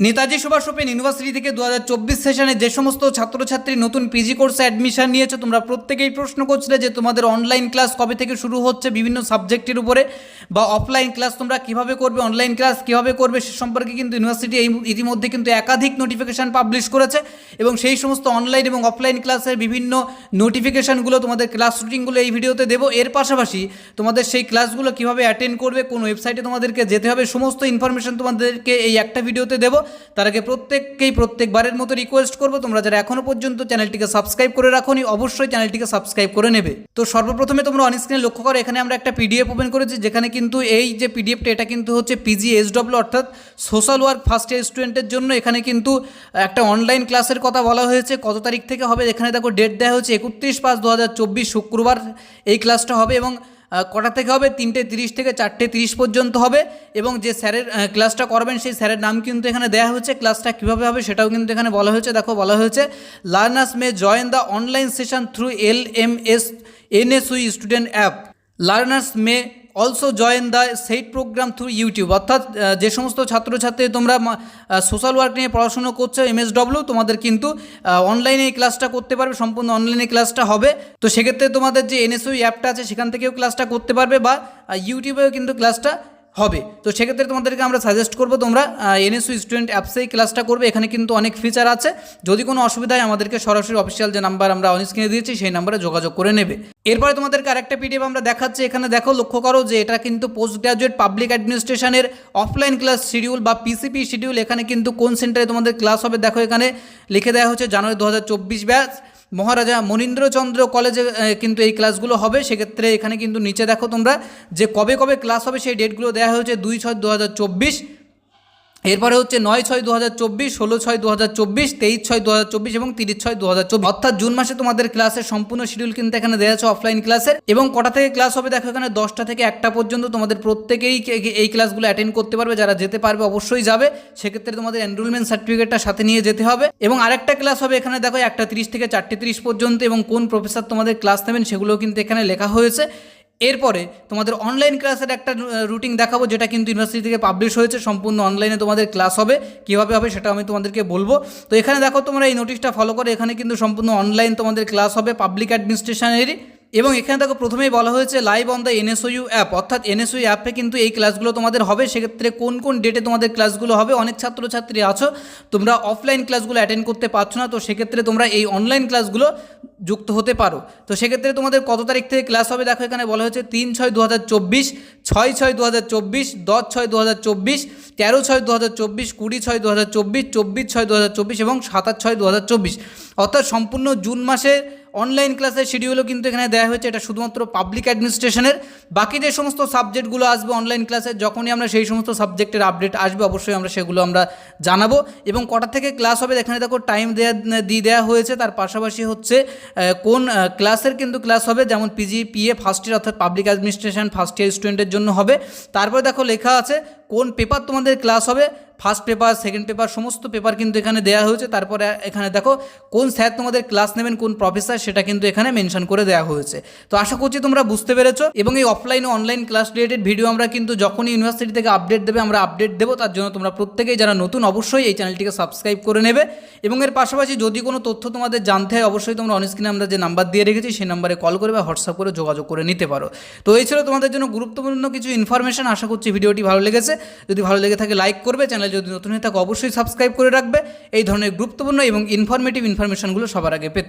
Netaji Subhash open university থেকে 2024 সেশনে যে সমস্ত ছাত্রছাত্রী নতুন পিজি কোর্সে অ্যাডমিশন নিয়েছে তোমরা প্রত্যেকেই প্রশ্ন করছিলে যে তোমাদের অনলাইন ক্লাস কবে থেকে শুরু হচ্ছে বিভিন্ন সাবজেক্টের উপরে, বা অফলাইন ক্লাস তোমরা কিভাবে করবে, অনলাইন ক্লাস কিভাবে করবে সে সম্পর্কে কিন্তু ইউনিভার্সিটি ইতিমধ্যে কিন্তু একাধিক নোটিফিকেশান পাবলিশ করেছে এবং সেই সমস্ত অনলাইন এবং অফলাইন ক্লাসের বিভিন্ন নোটিফিকেশানগুলো তোমাদের ক্লাস রুটিনগুলো এই ভিডিওতে দেবো। এর পাশাপাশি তোমাদের সেই ক্লাসগুলো কিভাবে অ্যাটেন্ড করবে, কোন ওয়েবসাইটে তোমাদেরকে যেতে হবে, সমস্ত ইনফরমেশন তোমাদেরকে এই একটা ভিডিওতে দেবো। তার আগে প্রত্যেকবারের মতো রিকোয়েস্ট করবো, তোমরা যারা এখনও পর্যন্ত চ্যানেলটিকে সাবস্ক্রাইব করে রাখোনি অবশ্যই চ্যানেলটিকে সাবস্ক্রাইব করে নেবে। তো সর্বপ্রথমে তোমরা অন স্ক্রিনে লক্ষ্য করো, এখানে আমরা একটা পিডিএফ ওপেন করেছি, যেখানে কিন্তু এই যে পিডিএফটা এটা কিন্তু হচ্ছে PGSW অর্থাৎ সোশ্যাল ওয়ার্ক ফার্স্ট ইয়ার স্টুডেন্টের জন্য। এখানে কিন্তু একটা অনলাইন ক্লাসের কথা বলা হয়েছে, কত তারিখ থেকে হবে এখানে দেখো ডেট দেওয়া হয়েছে 31/5/2024 শুক্রবার এই ক্লাসটা হবে এবং কটা থেকে হবে 3:30 থেকে 4:30 পর্যন্ত হবে এবং যে স্যারের ক্লাসটা করবেন সেই স্যারের নাম কিন্তু এখানে দেওয়া হয়েছে। ক্লাসটা কীভাবে হবে সেটাও কিন্তু এখানে বলা হয়েছে, দেখো বলা হয়েছে learners may join the online session through LMS NSUE student app, learners may also join the said programme through YouTube. অর্থাৎ যে সমস্ত ছাত্রছাত্রী তোমরা সোশ্যাল ওয়ার্ক নিয়ে পড়াশুনো করছো MSW, তোমাদের কিন্তু অনলাইনে এই ক্লাসটা করতে পারবে, সম্পূর্ণ অনলাইনে ক্লাসটা হবে। তো সেক্ষেত্রে তোমাদের যে NSUE অ্যাপটা আছে সেখান থেকেও ক্লাসটা করতে পারবে বা ইউটিউবেও কিন্তু ক্লাসটা হবে। তো সেক্ষেত্রে তোমাদেরকে আমরা সাজেস্ট করবো তোমরা NSUE স্টুডেন্ট অ্যাপসেই ক্লাসটা করবে। এখানে কিন্তু অনেক ফিচার আছে, যদি কোনো অসুবিধা হয় আমাদেরকে সরাসরি অফিসিয়াল যে নাম্বার আমরা অন স্ক্রিনে দিয়েছি সেই নাম্বারে যোগাযোগ করে নেবে। এরপরে তোমাদেরকে আরেকটা পিডিএফ আমরা দেখাচ্ছি, এখানে দেখো লক্ষ্য করো যে এটা কিন্তু পোস্ট গ্রাজুয়েট পাবলিক অ্যাডমিনিস্ট্রেশনের অফলাইন ক্লাস শিডিউল বা PCP শিডিউল। এখানে কিন্তু কোন সেন্টারে তোমাদের ক্লাস হবে দেখো এখানে লিখে দেওয়া হচ্ছে জানুয়ারি 2024 ব্যাচ মহারাজা মনীন্দ্রচন্দ্র কলেজে কিন্তু এই ক্লাসগুলো হবে। সেক্ষেত্রে এখানে কিন্তু নিচে দেখো তোমরা যে কবে কবে ক্লাস হবে সেই ডেটগুলো দেওয়া হয়েছে 2/6/2024, এরপরে হচ্ছে 9/6/2024, 16/6/2024, 23/6/2024 এবং 30/6/2024, অর্থাৎ জুন মাসে তোমাদের ক্লাসের সম্পূর্ণ শিডিউল কিন্তু এখানে দেওয়া আছে অফলাইন ক্লাসের। এবং কটা থেকে ক্লাস হবে দেখো এখানে 10টা থেকে 1টা পর্যন্ত তোমাদের প্রত্যেকেই এই ক্লাসগুলো অ্যাটেন্ড করতে পারবে। যারা যেতে পারবে অবশ্যই যাবে, সেক্ষেত্রে তোমাদের এনরোলমেন্ট সার্টিফিকেটটা সাথে নিয়ে যেতে হবে। এবং আরেকটা ক্লাস হবে এখানে দেখো 1:30 থেকে 4:30 পর্যন্ত এবং কোন প্রফেসর তোমাদের ক্লাস নেবেন সেগুলো কিন্তু এখানে লেখা হয়েছে। এরপরে তোমাদের অনলাইন ক্লাসের একটা রুটিন দেখাবো, যেটা কিন্তু ইউনিভার্সিটি থেকে পাবলিশ হয়েছে, সম্পূর্ণ অনলাইনে তোমাদের ক্লাস হবে, কীভাবে হবে সেটা আমি তোমাদেরকে বলবো। তো এখানে দেখো তোমরা এই নোটিশটা ফলো করে, এখানে কিন্তু সম্পূর্ণ অনলাইন তোমাদের ক্লাস হবে পাবলিক অ্যাডমিনিস্ট্রেশনেরই। এবং এখানে দেখো প্রথমেই বলা হয়েছে live on the NSUE app, অর্থাৎ NSUE অ্যাপে কিন্তু এই ক্লাসগুলো তোমাদের হবে। সেক্ষেত্রে কোন কোন ডেটে তোমাদের ক্লাসগুলো হবে, অনেক ছাত্রছাত্রী আছো তোমরা অফলাইন ক্লাসগুলো অ্যাটেন্ড করতে পারছো না, তো সেক্ষেত্রে তোমরা এই অনলাইন ক্লাসগুলো যুক্ত হতে পারো। তো সেক্ষেত্রে তোমাদের কত তারিখ থেকে ক্লাস হবে দেখো এখানে বলা হয়েছে 3/6/2024, 6/6/2024, 10/6/2024, 13/6/2024, 20/6/2024, 24/6/2024 এবং 27/6/2024, অর্থাৎ সম্পূর্ণ জুন মাসে অনলাইন ক্লাসের শিডিউলও কিন্তু এখানে দেওয়া হয়েছে। এটা শুধুমাত্র পাবলিক অ্যাডমিনিস্ট্রেশনের। বাকি যে সমস্ত সাবজেক্টগুলো আসবে অনলাইন ক্লাসে, যখনই আমরা সেই সমস্ত সাবজেক্টের আপডেট আসবে অবশ্যই আমরা সেগুলো আমরা জানাবো। এবং কটা থেকে ক্লাস হবে এখানে দেখো টাইম দেওয়া হয়েছে, তার পাশাপাশি হচ্ছে কোন ক্লাসের কিন্তু ক্লাস হবে, যেমন PGPA ফার্স্ট ইয়ার অর্থাৎ পাবলিক অ্যাডমিনিস্ট্রেশন ফার্স্ট ইয়ার স্টুডেন্টের জন্য হবে। তারপরে দেখো লেখা আছে কোন পেপার তোমাদের ক্লাস হবে, ফার্স্ট পেপার সেকেন্ড পেপার সমস্ত পেপার কিন্তু এখানে দেওয়া হয়েছে। তারপরে এখানে দেখো কোন স্যার তোমাদের ক্লাস নেবেন, কোন প্রফেসর, সেটা কিন্তু এখানে মেনশন করে দেওয়া হয়েছে। তো আশা করছি তোমরা বুঝতে পেরেছো। এবং এই অফলাইন ও অনলাইন ক্লাস রিলেটেড ভিডিও আমরা কিন্তু যখনই ইউনিভার্সিটি থেকে আপডেট দেবে আমরা আপডেট দেবো, তার জন্য তোমরা প্রত্যেকেই যারা নতুন অবশ্যই এই চ্যানেলটিকে সাবস্ক্রাইব করে নেবে। এবং এর পাশাপাশি যদি কোনো তথ্য তোমাদের জানতে হয় অবশ্যই তোমরা অন স্ক্রিনে আমরা যে নাম্বার দিয়ে রেখেছি সেই নাম্বারে কল করে বা হোয়াটসঅ্যাপ করে যোগাযোগ করে নিতে পারো। তো এই ছিল তোমাদের জন্য গুরুত্বপূর্ণ কিছু ইনফরমেশন। আশা করছি ভিডিওটি ভালো লেগেছে, যদি ভালো লেগে থাকে লাইক করবে, চ্যানেল যদি নতুন হয়ে থাকে অবশ্যই সাবস্ক্রাইব করে রাখবে এই ধরনের গুরুত্বপূর্ণ এবং ইনফরমেশনগুলো সবার আগে পেতে।